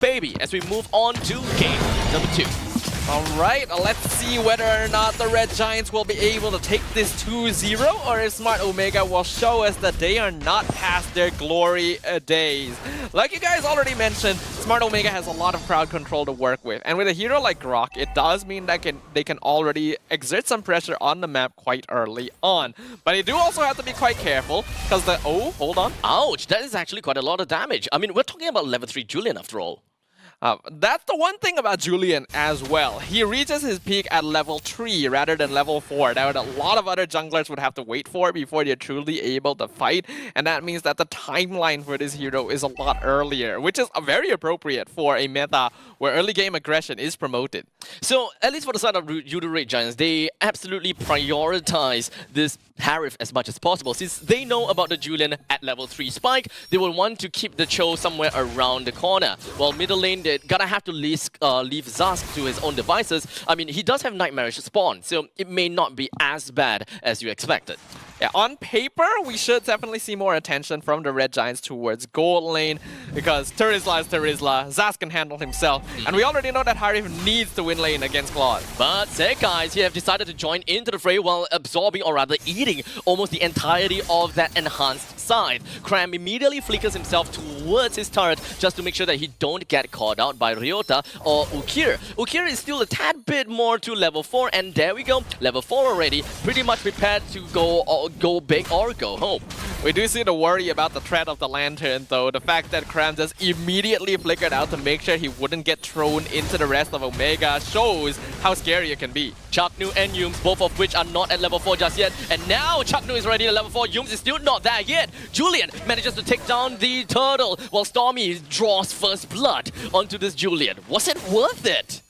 baby, as we move on to game number 2. Alright, let's see whether or not the Red Giants will be able to take this 2-0 or if Smart Omega will show us that they are not past their glory days. Like you guys already mentioned, Smart Omega has a lot of crowd control to work with, and with a hero like Grok, it does mean that they can already exert some pressure on the map quite early on. But you do also have to be quite careful, because oh, hold on. Ouch, that is actually quite a lot of damage. I mean, we're talking about level 3 Julian after all. That's the one thing about Julian as well. He reaches his peak at level 3 rather than level 4. That a lot of other junglers would have to wait for before they're truly able to fight. And that means that the timeline for this hero is a lot earlier, which is very appropriate for a meta where early game aggression is promoted. So, at least for the side of Yoodo Red Giants, they absolutely prioritize this Harif as much as possible. Since they know about the Julian at level 3 spike, they will want to keep the Cho somewhere around the corner. While middle lane, they're gonna have to leave Zask to his own devices. I mean, he does have Nightmarish spawn, so it may not be as bad as you expected. Yeah, on paper, we should definitely see more attention from the Red Giants towards gold lane, because Terizla is Terizla, Zaz can handle himself, and we already know that Harif needs to win lane against Claude. But sekyss, he have decided to join into the fray while absorbing, or rather eating, almost the entirety of that enhanced side. Cram immediately flickers himself towards his turret just to make sure that he don't get caught out by Ryota or Ukir. Ukir is still a tad bit more to level 4, and there we go, level 4 already, pretty much prepared to go big or go home. We do see the worry about the threat of the lantern though. The fact that Cram just immediately flickered out to make sure he wouldn't get thrown into the rest of Omega shows how scary it can be. Chaknu and Yums, both of which are not at level 4 just yet. And now Chaknu is already at level 4. Yums is still not there yet. Julian manages to take down the turtle while Stormy draws first blood onto this Julian. Was it worth it?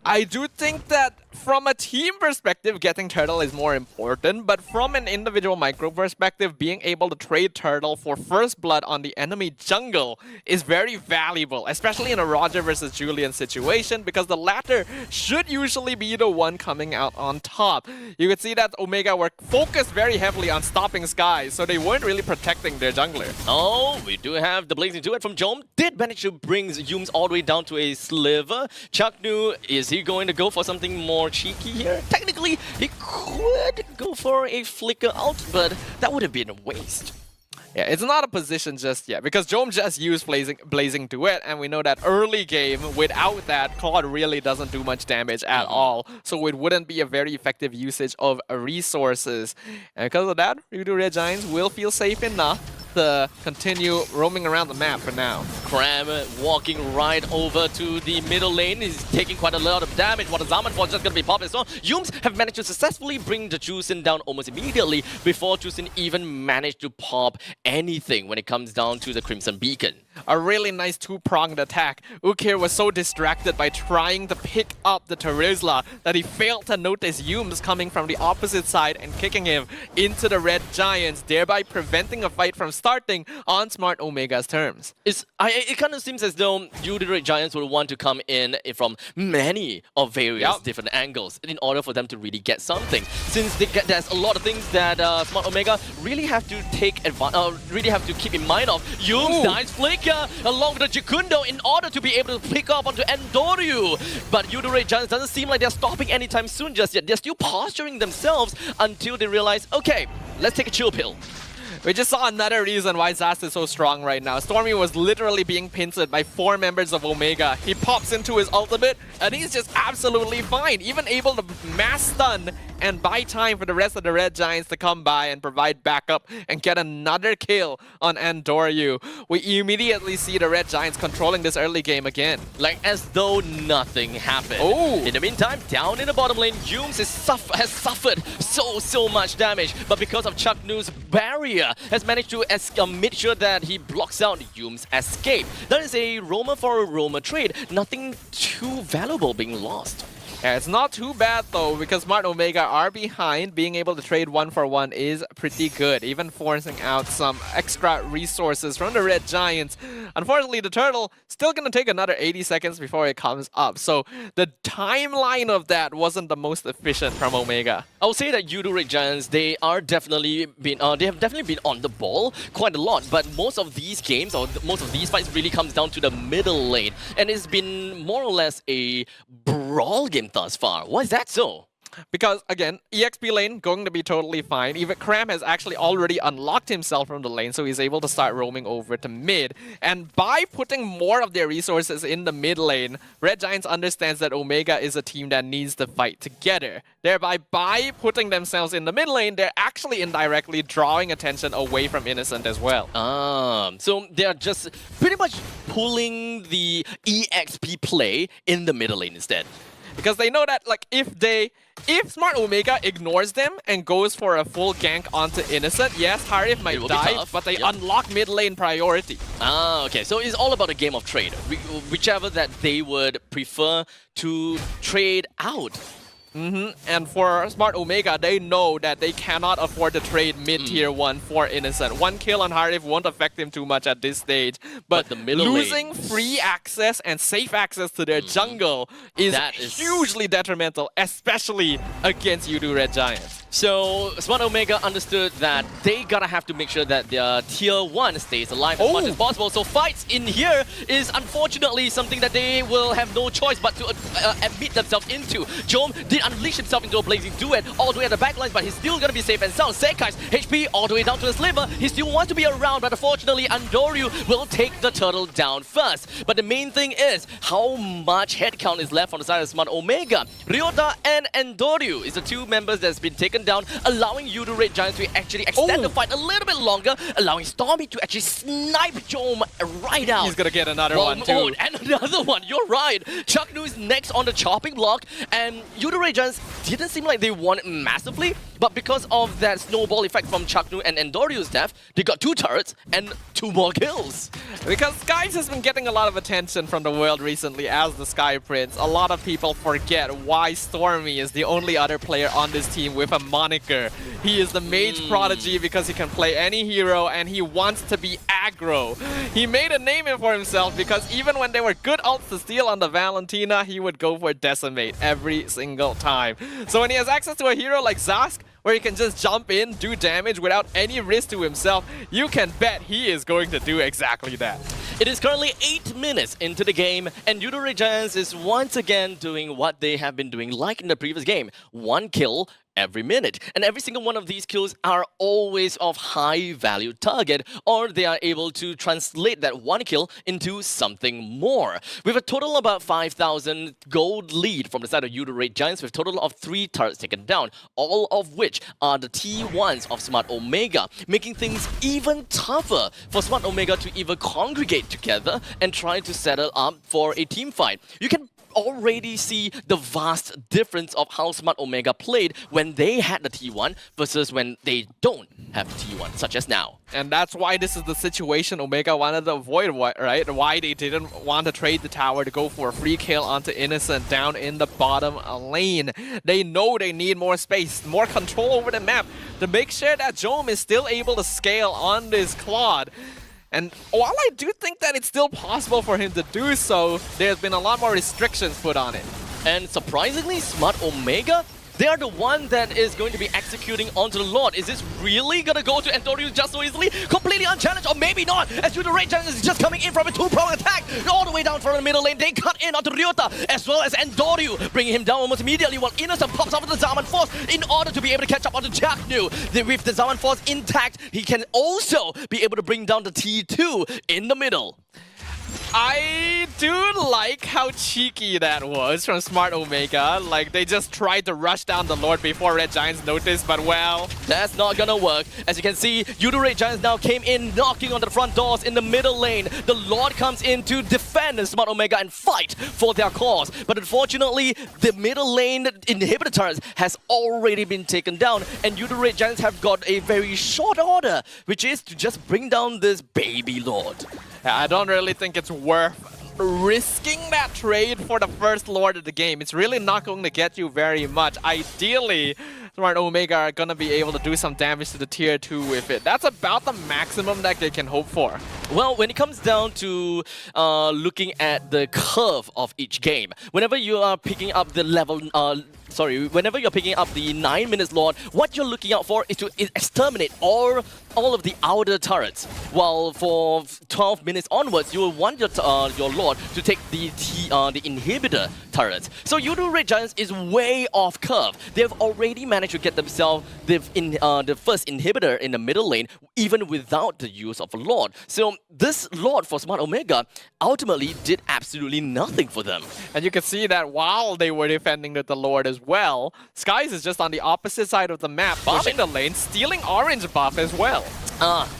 I do think that from a team perspective, getting Turtle is more important, but from an individual micro perspective, being able to trade Turtle for first blood on the enemy jungle is very valuable, especially in a Roger versus Julian situation, because the latter should usually be the one coming out on top. You could see that Omega were focused very heavily on stopping Sky, so they weren't really protecting their jungler. Oh, we do have the Blazing Duet from Jom. Did manage to bring Yums all the way down to a sliver. Chaknu, is he going to go for something more cheeky here? Technically, he could go for a flicker out, but that would have been a waste. Yeah, it's not a position just yet, because Jom just used Blazing Duet, and we know that early game, without that, Claude really doesn't do much damage at all. So it wouldn't be a very effective usage of resources. And because of that, Yoodo Red Giants will feel safe enough to continue roaming around the map for now. Cram walking right over to the middle lane. He's taking quite a lot of damage. What a Zaman for just going to be popped as well. Yums have managed to successfully bring the Jusin down almost immediately before Jusin even managed to pop anything when it comes down to the Crimson Beacon. A really nice two-pronged attack. Ukir was so distracted by trying to pick up the Terizla that he failed to notice Yums coming from the opposite side and kicking him into the Red Giants, thereby preventing a fight from starting on Smart Omega's terms. It kind of seems as though Yoodo Red Giants will want to come in from many of various different angles in order for them to really get something. Since there's a lot of things that Smart Omega really have to take really have to keep in mind of. Yums, nice flicker along with the Jacundo in order to be able to pick up onto Endoryu. But Yoodo Red Giants doesn't seem like they're stopping anytime soon just yet. They're still posturing themselves until they realize, okay, let's take a chill pill. We just saw another reason why Zast is so strong right now. Stormy was literally being pincered by 4 members of Omega. He pops into his ultimate, and he's just absolutely fine. Even able to mass stun and buy time for the rest of the Red Giants to come by and provide backup and get another kill on Endoryu. We immediately see the Red Giants controlling this early game again. Like as though nothing happened. Oh. In the meantime, down in the bottom lane, Yums has suffered so much damage. But because of Chaknu's barrier, has managed to make sure that he blocks out Yums' escape. That is a Roamer for a Roamer trade. Nothing too valuable being lost. Yeah, it's not too bad though, because Smart Omega are behind. Being able to trade 1-for-1 is pretty good, even forcing out some extra resources from the Red Giants. Unfortunately, the Turtle still gonna take another 80 seconds before it comes up, so the timeline of that wasn't the most efficient from Omega. I would say that yoodo Red Giants, they have definitely been on the ball quite a lot, but most of these games or most of these fights really comes down to the middle lane, and it's been more or less a brawl game thus far. Why is that so? Because, again, EXP lane going to be totally fine. Even Cram has actually already unlocked himself from the lane, so he's able to start roaming over to mid. And by putting more of their resources in the mid lane, Red Giants understands that Omega is a team that needs to fight together. Thereby, by putting themselves in the mid lane, they're actually indirectly drawing attention away from Innocent as well. So they're just pretty much pulling the EXP play in the middle lane instead. Because they know that, like, if Smart Omega ignores them and goes for a full gank onto Innocent, yes, Harif might die, but they unlock mid lane priority. Okay. So it's all about a game of trade. Whichever that they would prefer to trade out. And for Smart Omega, they know that they cannot afford to trade mid-tier 1 for Innocent. One kill on Harif won't affect him too much at this stage, but the middle losing lane, free access and safe access to their jungle is hugely detrimental, especially against yoodo Red Giants. So Smart Omega understood that they gotta have to make sure that their tier 1 stays alive as much as possible. So fights in here is unfortunately something that they will have no choice but to admit themselves into. Jom did unleash himself into a blazing duet all the way at the backlines, but he's still gonna be safe and sound. sekyss, HP all the way down to the sliver. He still wants to be around, but unfortunately Andoryu will take the turtle down first. But the main thing is how much headcount is left on the side of Smart Omega. Ryota and Andoryu is the two members that's been taken down, allowing yoodo Red Giants to actually extend the fight a little bit longer, allowing Stormy to actually snipe Jom right out. He's gonna get another one too. And another one, you're right. Chaknu is next on the chopping block, and yoodo Red Giants didn't seem like they won massively, but because of that snowball effect from Chaknu and Endoryu's death, they got 2 turrets and 2 more kills. Because sekyss has been getting a lot of attention from the world recently as the Sky Prince. A lot of people forget why Stormy is the only other player on this team with a moniker. He is the mage prodigy because he can play any hero and he wants to be aggro. He made a name for himself because even when there were good ults to steal on the Valentina, he would go for Decimate every single time. So when he has access to a hero like Zask, where he can just jump in, do damage without any risk to himself, you can bet he is going to do exactly that. It is currently 8 minutes into the game, and yoodo Red Giants is once again doing what they have been doing like in the previous game. 1 kill every minute. And every single one of these kills are always of high value target, or they are able to translate that 1 kill into something more. With a total about 5,000 gold lead from the side of yoodo Red Giants, with a total of 3 turrets taken down, all of which are the T1s of Smart Omega, making things even tougher for Smart Omega to even congregate together and try to settle up for a team fight. You can already see the vast difference of how Smart Omega played when they had the T1 versus when they don't have the T1, such as now. And that's why this is the situation Omega wanted to avoid, right? Why they didn't want to trade the tower to go for a free kill onto Innocent down in the bottom lane. They know they need more space, more control over the map to make sure that Jom is still able to scale on this Claude. And while I do think that it's still possible for him to do so, there's been a lot more restrictions put on it. And surprisingly, Smart Omega, they are the one that is going to be executing onto the Lord. Is this really going to go to Andoryu just so easily? Completely unchallenged, or maybe not, as yoodo Red Giants is just coming in from a 2-prong attack. All the way down from the middle lane, they cut in onto Ryota, as well as Andoryu, bringing him down almost immediately, while Innocent pops up with the Zaman Force in order to be able to catch up onto Chaknu. With the Zaman Force intact, he can also be able to bring down the T2 in the middle. I do like how cheeky that was from Smart Omega. Like, they just tried to rush down the Lord before Red Giants noticed, but well, that's not gonna work. As you can see, yoodo Red Giants now came in, knocking on the front doors in the middle lane. The Lord comes in to defend Smart Omega and fight for their cause. But unfortunately, the middle lane inhibitor turrets has already been taken down, and yoodo Red Giants have got a very short order, which is to just bring down this baby Lord. I don't really think it's worth risking that trade for the first Lord of the game. It's really not going to get you very much. Ideally, Smart Omega are going to be able to do some damage to the tier 2 with it. That's about the maximum that they can hope for. Well, when it comes down to looking at the curve of each game, whenever you are picking up the level, whenever you're picking up the 9 minutes Lord, what you're looking out for is to exterminate all of the outer turrets. While for 12 minutes onwards, you will want your Lord to take the inhibitor turrets. So Yoodo Red Giants is way off curve. They've already managed to get themselves the first inhibitor in the middle lane, even without the use of a Lord. So this Lord for Smart Omega ultimately did absolutely nothing for them. And you can see that while they were defending with the Lord as well, sekyss is just on the opposite side of the map, pushing the lane, stealing orange buff as well.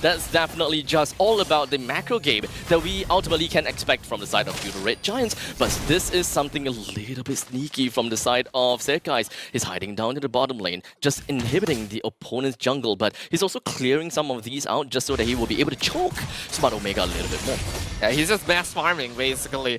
That's definitely just all about the macro game that we ultimately can expect from the side of Yoodo Red Giants. But this is something a little bit sneaky from the side of sekyss. He's hiding down to the bottom lane, just inhibiting the opponent's jungle. But he's also clearing some of these out just so that he will be able to choke Smart Omega a little bit more. Yeah, he's just mass farming, basically.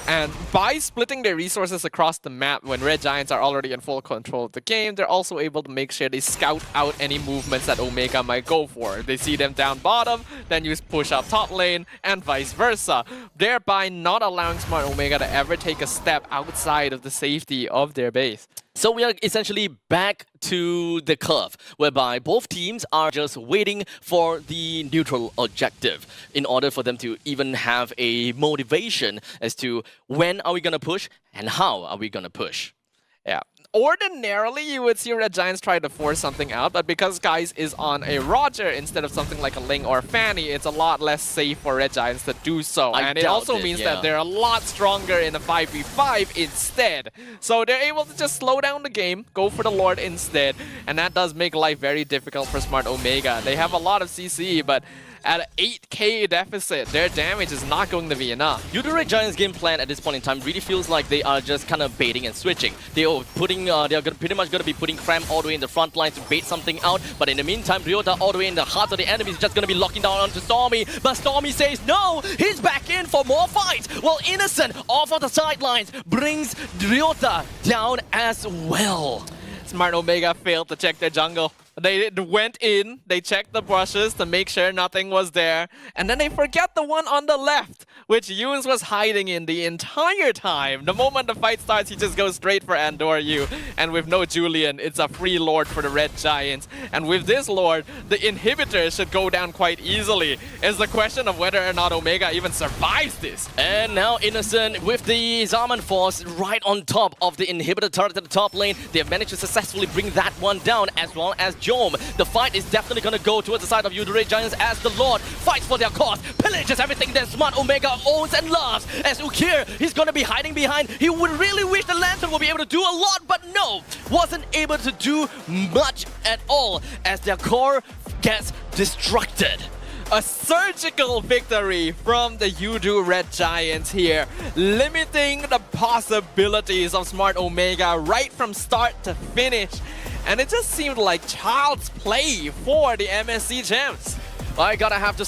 And by splitting their resources across the map when Red Giants are already in full control of the game, they're also able to make sure they scout out any movements that Omega might go for. If they see them down bottom, then you push up top lane, and vice versa, thereby not allowing Smart Omega to ever take a step outside of the safety of their base. So we are essentially back to the curve, whereby both teams are just waiting for the neutral objective in order for them to even have a motivation as to when are we going to push and how are we going to push. Yeah. Ordinarily, you would see Red Giants try to force something out, but because sekyss is on a Roger instead of something like a Ling or Fanny, it's a lot less safe for Red Giants to do so. And it also means that they're a lot stronger in a 5v5 instead. So they're able to just slow down the game, go for the Lord instead, and that does make life very difficult for Smart Omega. They have a lot of CC, but at an 8k deficit, their damage is not going to be enough. Yoodo Red Giants' game plan at this point in time really feels like they are just kind of baiting and switching. They are pretty much going to be putting Cram all the way in the front line to bait something out. But in the meantime, Ryota all the way in the heart of the enemy is just going to be locking down onto Stormy. But Stormy says no, he's back in for more fights. While Innocent off of the sidelines brings Ryota down as well. Smart Omega failed to check their jungle. They went in, they checked the brushes to make sure nothing was there, and then they forget the one on the left, which Yoons was hiding in the entire time. The moment the fight starts, he just goes straight for Andor Yu, and with no Julian, it's a free Lord for the Red Giants. And with this Lord, the inhibitor should go down quite easily. It's the question of whether or not Omega even survives this. And now Innocent with the Zaman Force right on top of the inhibitor turret at the top lane. They have managed to successfully bring that one down, as well as Jome. The fight is definitely going to go towards the side of Yoodo Red Giants as the Lord fights for their cause, pillages everything that Smart Omega owns and loves. As Ukir, he's going to be hiding behind. He would really wish the Lantern will be able to do a lot, but no, wasn't able to do much at all as their core gets destructed. A surgical victory from the Yoodo Red Giants here, limiting the possibilities of Smart Omega right from start to finish. And it just seemed like child's play for the MSC champs. I gotta have to